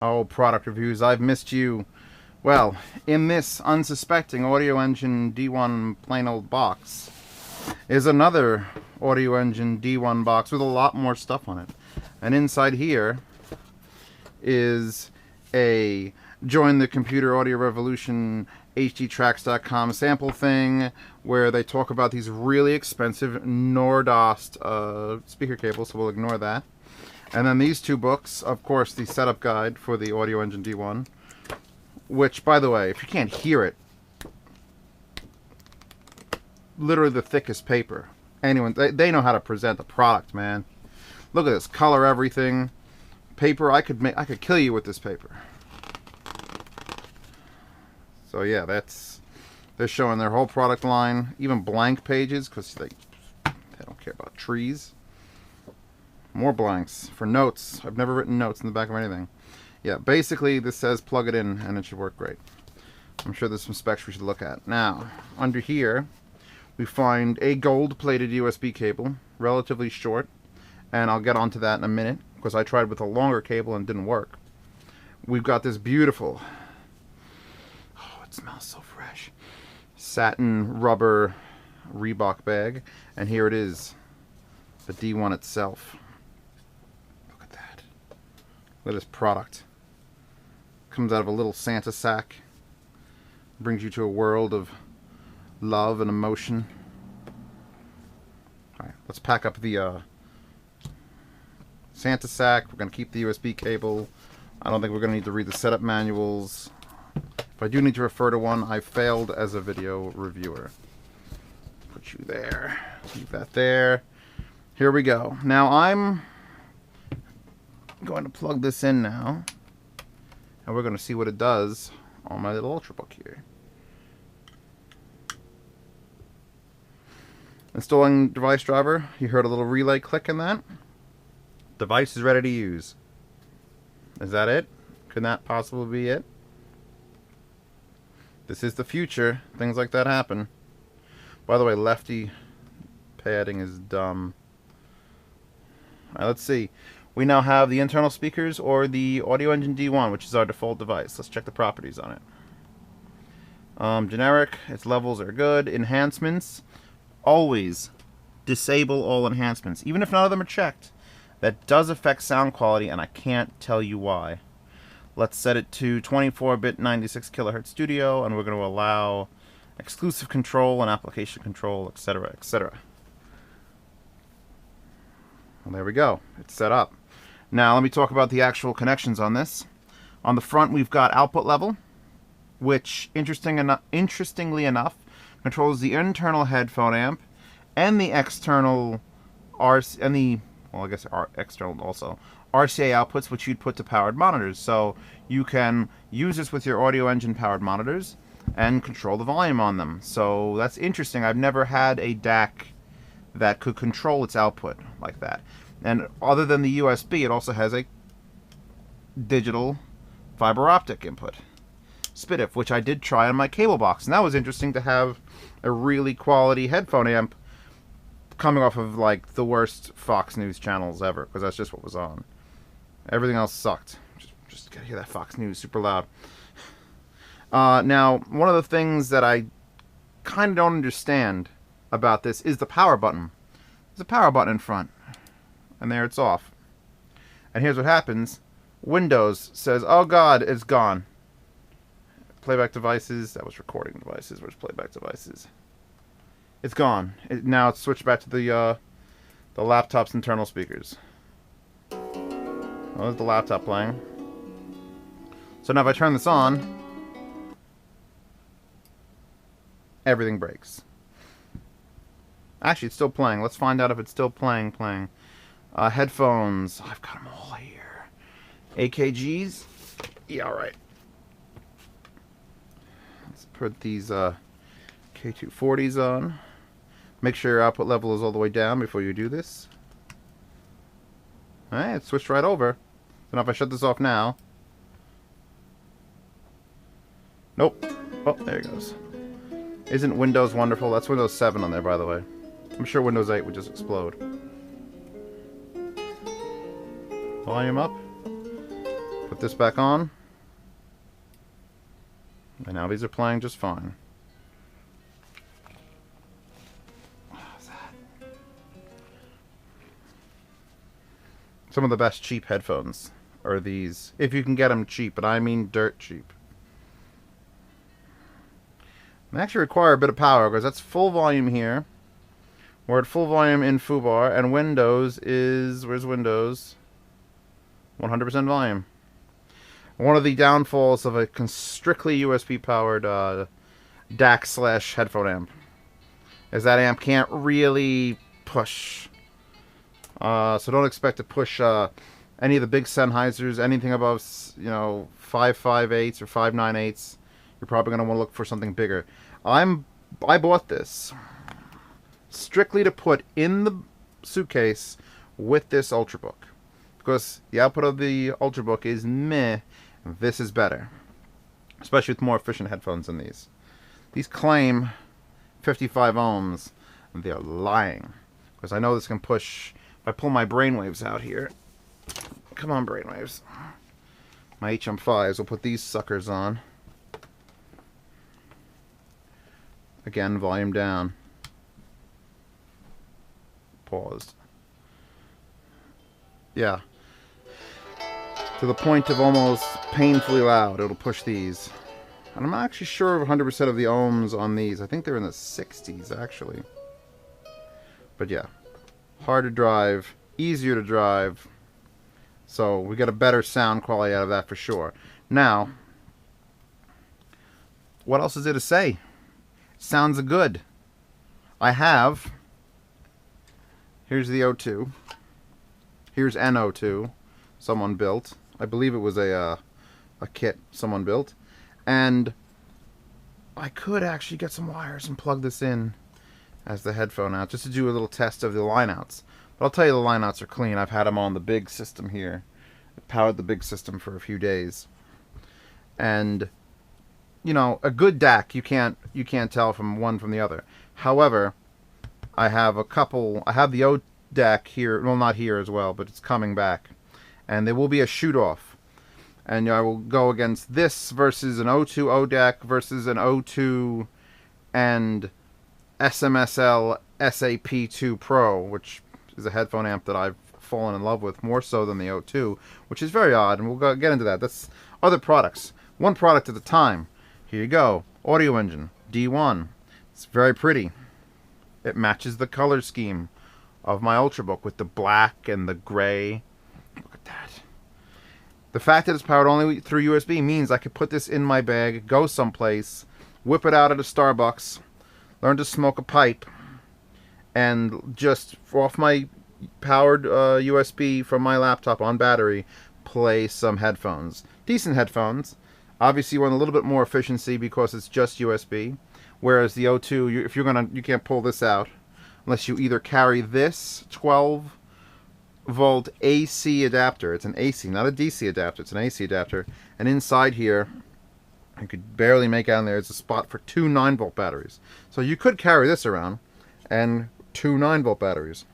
Oh, product reviews, I've missed you. Well, in this unsuspecting AudioEngine D1 plain old box is another AudioEngine D1 box with a lot more stuff on it. And inside here is a Join the Computer Audio Revolution HDTracks.com sample thing where they talk about these really expensive Nordost speaker cables, so we'll ignore that. And then these two books, of course, the setup guide for the AudioEngine D1, which, by the way, if you can't hear it, literally the thickest paper. Anyone, they know how to present a product, man. Look at this, color everything. Paper, I could kill you with this paper. So yeah, they're showing their whole product line, even blank pages, because they don't care about trees. More blanks for notes. I've never written notes in the back of anything. Yeah, basically this says plug it in and it should work great. I'm sure there's some specs we should look at. Now, under here, we find a gold-plated USB cable, relatively short, and I'll get onto that in a minute, because I tried with a longer cable and it didn't work. We've got this beautiful, oh, it smells so fresh, satin rubber Reebok bag, and here it is, the D1 itself. Look at this product. Comes out of a little Santa sack. Brings you to a world of love and emotion. Alright, let's pack up the Santa sack. We're going to keep the USB cable. I don't think we're going to need to read the setup manuals. If I do need to refer to one, I failed as a video reviewer. Put you there. Leave that there. Here we go. Now I'm going to plug this in now, and we're going to see what it does on my little Ultrabook here. Installing device driver. You heard a little relay click in that. Device is ready to use. Is that it? Could that possibly be it? This is the future. Things like that happen. By the way, lefty padding is dumb. Alright, let's see. We now have the internal speakers or the AudioEngine D1, which is our default device. Let's check the properties on it. Generic, its levels are good. Enhancements, always disable all enhancements, even if none of them are checked. That does affect sound quality, and I can't tell you why. Let's set it to 24-bit 96 kilohertz studio, and we're going to allow exclusive control and application control, etc., etc. Well, there we go. It's set up. Now let me talk about the actual connections on this. On the front we've got output level, which interestingly enough controls the internal headphone amp and the external external also RCA outputs, which you'd put to powered monitors. So you can use this with your AudioEngine powered monitors and control the volume on them. So that's interesting. I've never had a DAC that could control its output like that. And other than the USB, it also has a digital fiber optic input, SPDIF, which I did try on my cable box. And that was interesting to have a really quality headphone amp coming off of like the worst Fox News channels ever, because that's just what was on. Everything else sucked. Just gotta hear that Fox News super loud. Now, one of the things that I kind of don't understand about this is the power button. There's a power button in front, and there it's off. And here's what happens. Windows says, oh god, it's gone. Playback devices, that was recording devices. Where's playback devices? It's gone. Now it's switched back to the laptop's internal speakers. Well, there's the laptop playing. So now if I turn this on, everything breaks. Actually, it's still playing. Let's find out if it's still playing. Headphones. I've got them all here. AKGs. Yeah, all right. Let's put these K240s on. Make sure your output level is all the way down before you do this. Alright, it switched right over. So now if I shut this off now. Nope. Oh, there it goes. Isn't Windows wonderful? That's Windows 7 on there, by the way. I'm sure Windows 8 would just explode. Volume up. Put Put this back on. And now these are playing just fine. Some of the best cheap headphones are these. If you can get them cheap, but I mean dirt cheap. They actually require a bit of power because that's full volume here. We're at full volume in foobar, and Windows is... Where's Windows? 100% volume. One of the downfalls of a strictly USB-powered DAC/headphone amp is that amp can't really push. So don't expect to push any of the big Sennheisers, anything above, you know, 5.58s or 5.98s. You're probably going to want to look for something bigger. I bought this strictly to put in the suitcase with this Ultrabook, because the output of the Ultrabook is meh. This is better, especially with more efficient headphones than these. These claim 55 ohms. They're lying, because I know this can push. If I pull my brainwaves out here, come on brainwaves, my HM5s will put these suckers on. Again, volume down. Paused. Yeah. To the point of almost painfully loud, it'll push these. And I'm not actually sure of 100% of the ohms on these. I think they're in the 60s, actually. But yeah. Hard to drive. Easier to drive. So we get a better sound quality out of that for sure. Now, what else is there to say? Sounds good. I have... Here's the O2. Here's an O2 someone built. I believe it was a kit someone built. And I could actually get some wires and plug this in as the headphone out, just to do a little test of the line outs. But I'll tell you, the line outs are clean. I've had them on the big system here. I powered the big system for a few days. And, you know, a good DAC, you can't tell from one from the other. However, I have a couple. I have the DAC here. Well, not here as well, but it's coming back. And there will be a shoot-off. And I will go against this versus an O2 ODAC versus an O2 and SMSL SAP2 Pro, which is a headphone amp that I've fallen in love with more so than the O2, which is very odd, and we'll get into that. That's other products. One product at a time. Here you go. AudioEngine D1. It's very pretty. It matches the color scheme of my Ultrabook with the black and the gray. Look at that. The fact that it's powered only through USB means I could put this in my bag, go someplace, whip it out at a Starbucks, learn to smoke a pipe, and just off my powered USB from my laptop on battery, play some headphones. Decent headphones. Obviously you want a little bit more efficiency because it's just USB. Whereas the O2, if you're you can't pull this out unless you either carry this 12 volt AC adapter. It's an AC, not a DC adapter. It's an AC adapter. And inside here, you could barely make out in there, is a spot for two 9-volt batteries. So you could carry this around and two 9-volt batteries.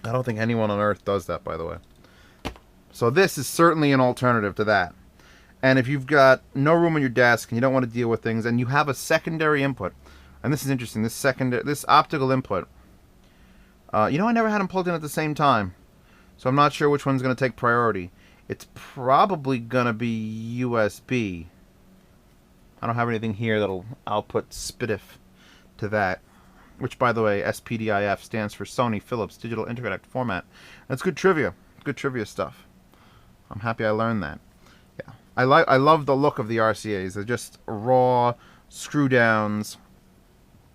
I don't think anyone on earth does that, by the way. So this is certainly an alternative to that. And if you've got no room on your desk and you don't want to deal with things, and you have a secondary input, and this is interesting, this optical input, you know, I never had them plugged in at the same time, so I'm not sure which one's going to take priority. It's probably going to be USB. I don't have anything here that'll output SPDIF to that, which, by the way, SPDIF stands for Sony Philips Digital Interconnect Format. That's good trivia stuff. I'm happy I learned that. Yeah, I love the look of the RCAs. They're just raw screw downs.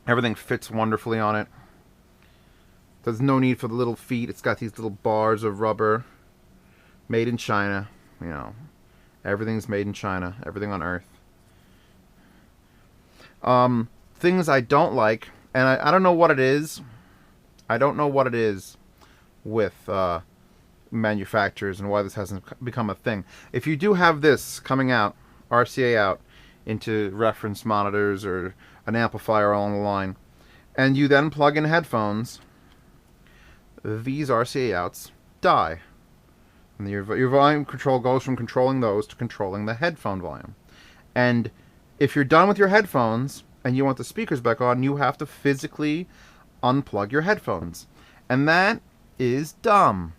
Everything fits wonderfully on it. There's no need for the little feet. It's got these little bars of rubber, made in China. You know, everything's made in China. Everything on Earth. Things I don't like, and I don't know what it is. I don't know what it is with manufacturers and why this hasn't become a thing. If you do have this coming out, RCA out, into reference monitors or an amplifier along the line, and you then plug in headphones, these RCA outs die. And your volume control goes from controlling those to controlling the headphone volume. And if you're done with your headphones and you want the speakers back on, you have to physically unplug your headphones. And that is dumb.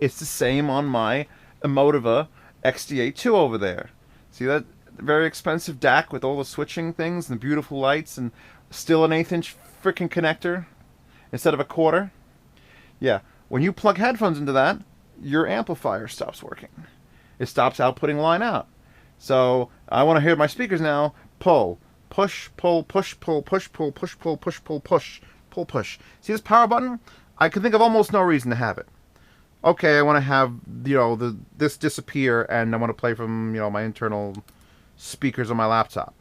It's the same on my Emotiva XDA2 over there. See that very expensive DAC with all the switching things and the beautiful lights and still an 1/8 inch freaking connector instead of a 1/4? Yeah, when you plug headphones into that, your amplifier stops working. It stops outputting line out. So I want to hear my speakers now. Pull, push, pull, push, pull, push, pull, push, pull, push, pull, push, pull, push. See this power button? I can think of almost no reason to have it. Okay, I want to have, you know, this disappear and I want to play from, you know, my internal speakers on my laptop.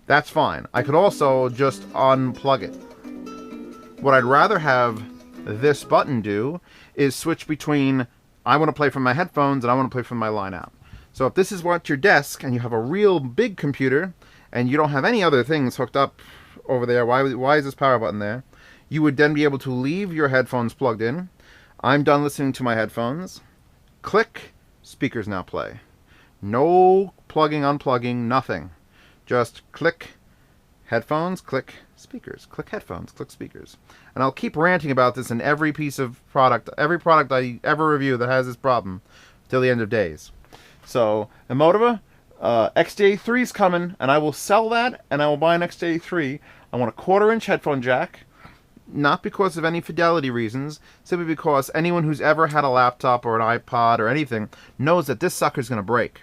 That's fine. I could also just unplug it. What I'd rather have this button do is switch between I want to play from my headphones and I want to play from my line out. So if this is what your desk and you have a real big computer and you don't have any other things hooked up over there, why is this power button there? You would then be able to leave your headphones plugged in. I'm done listening to my headphones. Click, speakers now play. No plugging, unplugging, nothing. Just click headphones, click speakers, click headphones, click speakers. And I'll keep ranting about this in every piece of product, every product I ever review that has this problem till the end of days. So, Emotiva, XDA3 is coming, and I will sell that, and I will buy an XDA3. I want a 1/4 inch headphone jack, not because of any fidelity reasons, simply because anyone who's ever had a laptop or an iPod or anything knows that this sucker's going to break.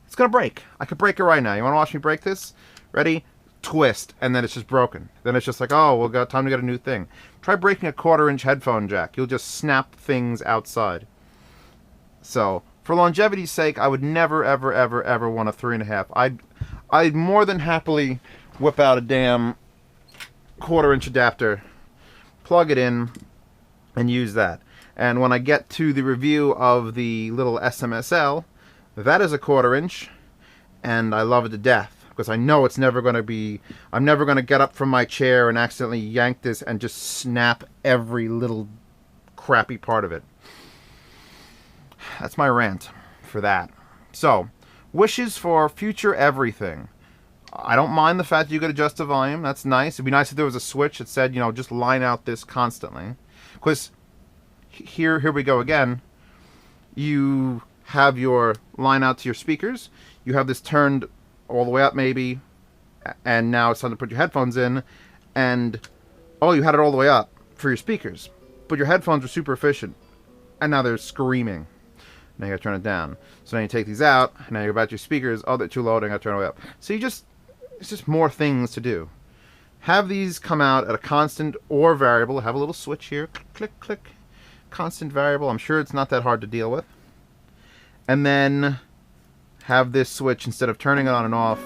It's going to break. I could break it right now. You want to watch me break this? Ready? Twist, and then it's just broken. Then it's just like, oh, we'll got time to get a new thing. Try breaking a 1/4 inch headphone jack. You'll just snap things outside. So, for longevity's sake, I would never, ever, ever, ever want a 3.5. I'd more than happily whip out a damn 1/4 inch adapter, plug it in, and use that. And when I get to the review of the little SMSL, that is a 1/4 inch, and I love it to death. Because I know it's never going to be, I'm never going to get up from my chair and accidentally yank this and just snap every little crappy part of it. That's my rant for that. So, wishes for future everything. I don't mind the fact that you could adjust the volume. That's nice. It'd be nice if there was a switch that said, you know, just line out this constantly. Because here we go again. You have your line out to your speakers. You have this turned all the way up maybe, and now it's time to put your headphones in, and oh, you had it all the way up for your speakers, but your headphones are super efficient, and now they're screaming. Now you gotta turn it down. So now you take these out, and now you go back to your speakers. Oh, they're too low, and I gotta turn it way up. So it's just more things to do. Have these come out at a constant or variable. Have a little switch here, click, click, click, constant variable. I'm sure it's not that hard to deal with. And then have this switch, instead of turning it on and off,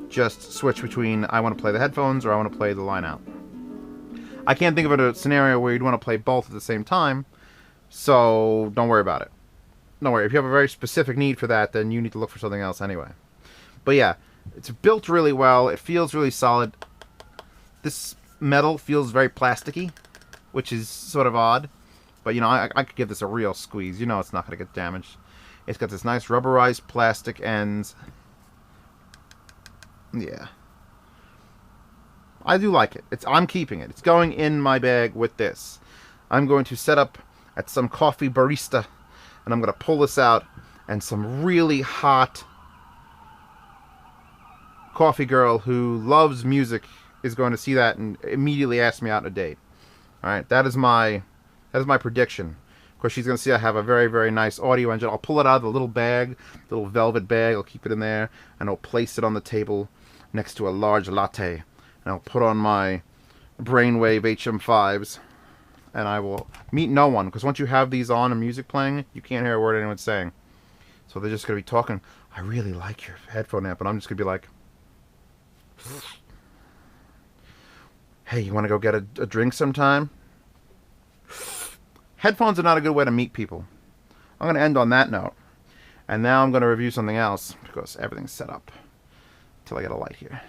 just switch between I want to play the headphones or I want to play the line out. I can't think of a scenario where you'd want to play both at the same time, so don't worry about it. Don't worry. If you have a very specific need for that, then you need to look for something else anyway. But yeah, it's built really well. It feels really solid. This metal feels very plasticky, which is sort of odd. But, you know, I could give this a real squeeze. You know it's not going to get damaged. It's got this nice rubberized plastic ends. Yeah. I do like it. I'm keeping it. It's going in my bag with this. I'm going to set up at some coffee barista, and I'm going to pull this out, and some really hot coffee girl who loves music is going to see that and immediately ask me out on a date. Alright, that is my prediction. Of course, she's going to see I have a very, very nice AudioEngine. I'll pull it out of the little bag, little velvet bag. I'll keep it in there, and I'll place it on the table next to a large latte. And I'll put on my Brainwave HM5s, and I will meet no one. Because once you have these on and music playing, you can't hear a word anyone's saying. So they're just going to be talking, I really like your headphone amp. And I'm just going to be like, hey, you want to go get a drink sometime? Headphones are not a good way to meet people. I'm going to end on that note. And now I'm going to review something else, because everything's set up until I get a light here.